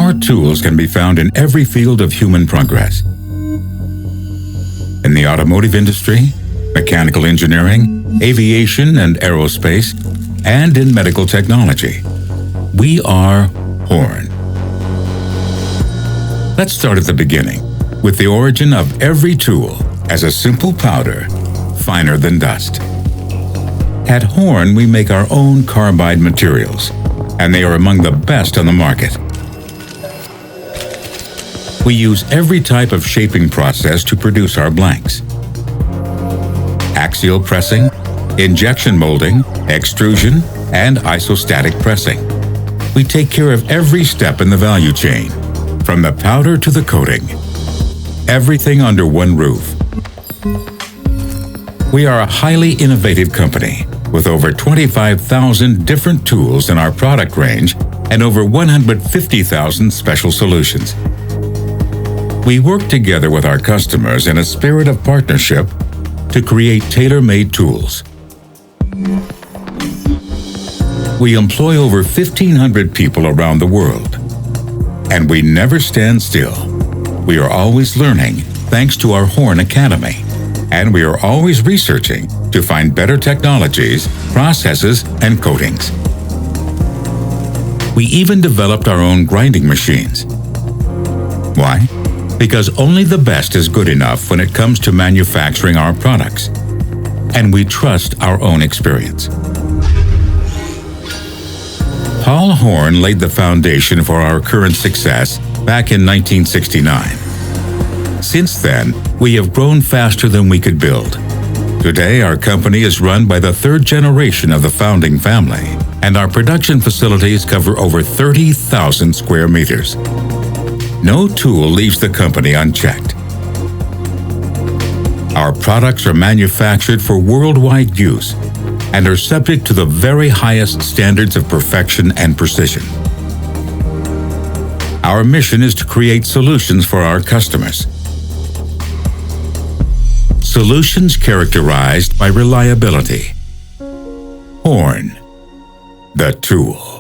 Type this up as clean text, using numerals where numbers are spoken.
Our tools can be found in every field of human progress. In the automotive industry, mechanical engineering, aviation and aerospace, and in medical technology. We are Horn. Let's start at the beginning, with the origin of every tool as a simple powder, finer than dust. At Horn, we make our own carbide materials, and they are among the best on the market. We use every type of shaping process to produce our blanks. Axial pressing, injection molding, extrusion, and isostatic pressing. We take care of every step in the value chain, from the powder to the coating. Everything under one roof. We are a highly innovative company with over 25,000 different tools in our product range and over 150,000 special solutions. We work together with our customers in a spirit of partnership to create tailor-made tools. We employ over 1,500 people around the world. And we never stand still. We are always learning thanks to our Horn Academy. And we are always researching to find better technologies, processes, and coatings. We even developed our own grinding machines. Why? Because only the best is good enough when it comes to manufacturing our products. And we trust our own experience. Paul Horn laid the foundation for our current success back in 1969. Since then, we have grown faster than we could build. Today, our company is run by the third generation of the founding family, and our production facilities cover over 30,000 square meters. No tool leaves the company unchecked. Our products are manufactured for worldwide use and are subject to the very highest standards of perfection and precision. Our mission is to create solutions for our customers. Solutions characterized by reliability. Horn, the tool.